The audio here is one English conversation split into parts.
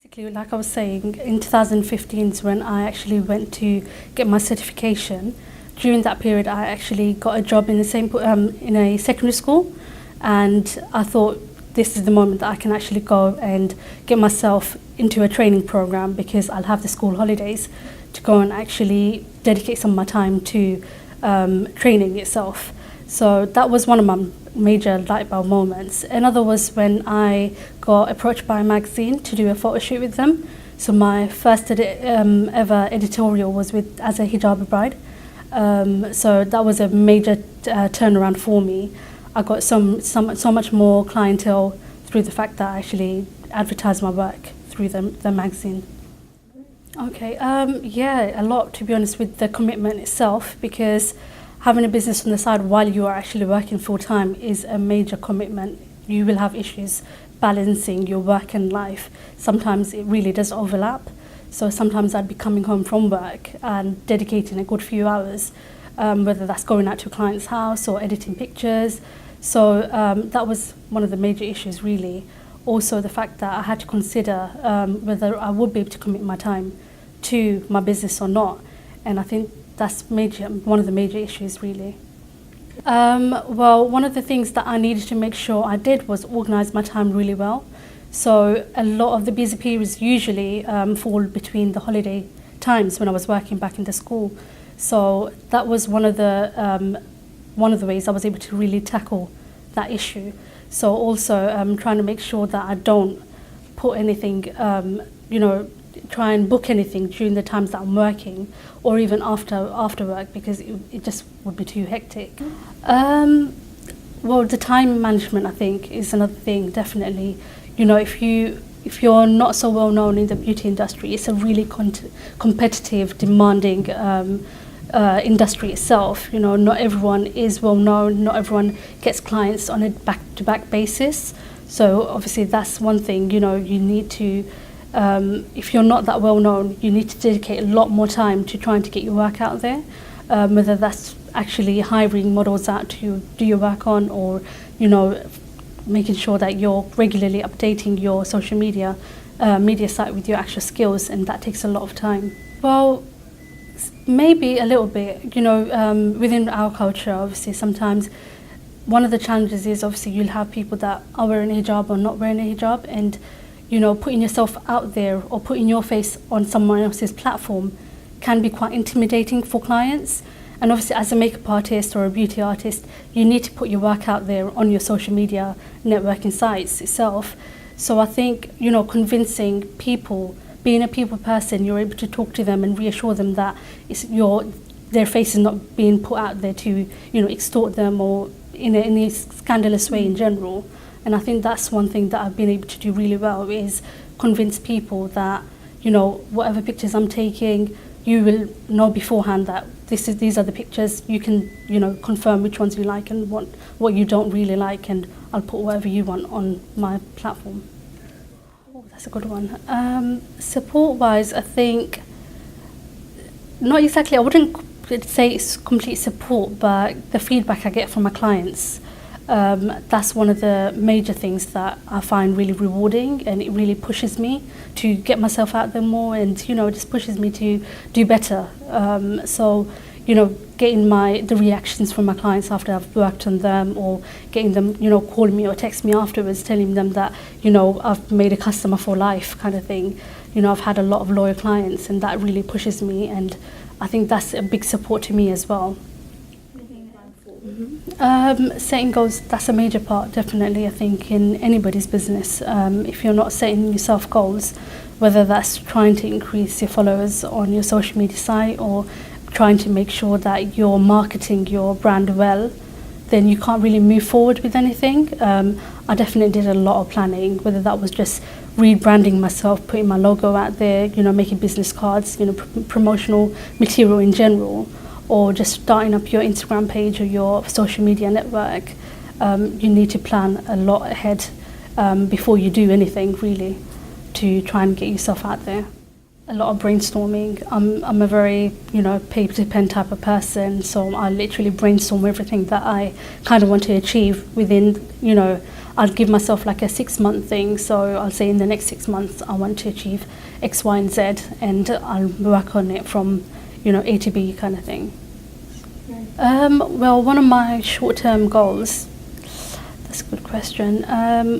Basically, like I was saying, in 2015 is when I actually went to get my certification. During that period, I actually got a job in the same in a secondary school, and I thought this is the moment that I can actually go and get myself into a training program because I'll have the school holidays to go and actually dedicate some of my time to training itself. So that was one of my major light bulb moments. Another was when I got approached by a magazine to do a photo shoot with them. So my first ever editorial was with as a hijabi bride. So that was a major turnaround for me. I got so much more clientele through the fact that I actually advertised my work through the magazine. Okay, yeah, a lot, to be honest, with the commitment itself, because having a business on the side while you are actually working full time is a major commitment. You will have issues balancing your work and life. Sometimes it really does overlap. So sometimes I'd be coming home from work and dedicating a good few hours, whether that's going out to a client's house or editing pictures. So that was one of the major issues, really. Also, the fact that I had to consider whether I would be able to commit my time to my business or not. And I think that's one of the major issues, really. Well, one of the things that I needed to make sure I did was organise my time really well. So a lot of the busy periods usually fall between the holiday times when I was working back in the school. So that was one of the ways I was able to really tackle that issue. So also trying to make sure that I don't put anything, try and book anything during the times that I'm working, or even after work, because it just would be too hectic. Well, the time management, I think, is another thing, definitely. You know, if you're not so well known in the beauty industry, it's a really competitive, demanding industry itself. You know, not everyone is well known, not everyone gets clients on a back-to-back basis. So obviously that's one thing, you know, you need to, if you're not that well known, you need to dedicate a lot more time to trying to get your work out there, whether that's actually hiring models out to do your work on, or, you know, making sure that you're regularly updating your social media site with your actual skills, and that takes a lot of time. Well, maybe a little bit, you know, within our culture, obviously, sometimes one of the challenges is obviously you'll have people that are wearing a hijab or not wearing a hijab, and, you know, putting yourself out there or putting your face on someone else's platform can be quite intimidating for clients. And obviously, as a makeup artist or a beauty artist, you need to put your work out there on your social media networking sites itself. So I think, you know, convincing people, being a people person, you're able to talk to them and reassure them that their face is not being put out there to, you know, extort them or in a scandalous way in general. And I think that's one thing that I've been able to do really well, is convince people that, you know, whatever pictures I'm taking, you will know beforehand that these are the pictures. You can, you know, confirm which ones you like and what you don't really like, and I'll put whatever you want on my platform. Oh, that's a good one. Support-wise, I think not exactly. I wouldn't say it's complete support, but the feedback I get from my clients. That's one of the major things that I find really rewarding, and it really pushes me to get myself out there more, and, you know, it just pushes me to do better. So, you know, getting the reactions from my clients after I've worked on them, or getting them, you know, calling me or text me afterwards telling them that, you know, I've made a customer for life kind of thing. You know, I've had a lot of loyal clients, and that really pushes me, and I think that's a big support to me as well. Setting goals, that's a major part, definitely, I think, in anybody's business. If you're not setting yourself goals, whether that's trying to increase your followers on your social media site or trying to make sure that you're marketing your brand well, then you can't really move forward with anything. I definitely did a lot of planning, whether that was just rebranding myself, putting my logo out there, you know, making business cards, you know, promotional material in general, or just starting up your Instagram page or your social media network. You need to plan a lot ahead before you do anything, really, to try and get yourself out there. A lot of brainstorming. I'm a very, you know, paper to pen type of person, so I literally brainstorm everything that I kind of want to achieve within, you know, I'll give myself like a 6-month thing. So I'll say in the next 6 months I want to achieve X, Y, and Z, and I'll work on it from, A to B kind of thing. Well, one of my short-term goals, that's a good question,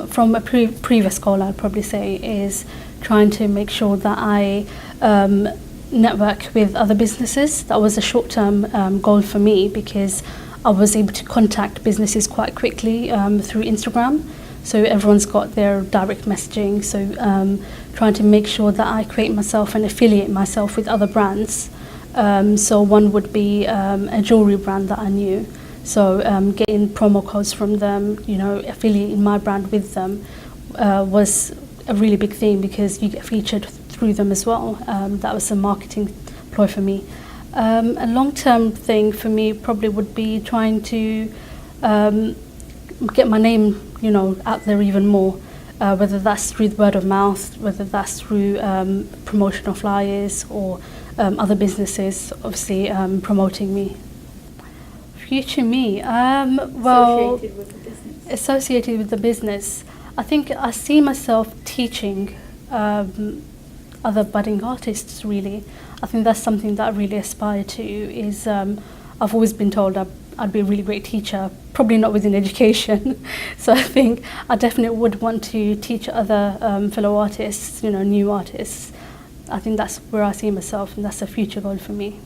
from a previous goal I'd probably say, is trying to make sure that I network with other businesses. That was a short-term goal for me, because I was able to contact businesses quite quickly through Instagram. So everyone's got their direct messaging. So trying to make sure that I create myself and affiliate myself with other brands. So one would be a jewelry brand that I knew. So getting promo codes from them, affiliating my brand with them was a really big thing, because you get featured through them as well. That was a marketing ploy for me. A long-term thing for me probably would be trying to get my name, out there even more, whether that's through the word of mouth, whether that's through promotional flyers, or other businesses obviously promoting me. Future me, well, associated with the business, I think I see myself teaching other budding artists, really. I think that's something that I really aspire to. Is I've always been told I'd be a really great teacher, probably not within education. So I think I definitely would want to teach other fellow artists, new artists. I think that's where I see myself, and that's a future goal for me.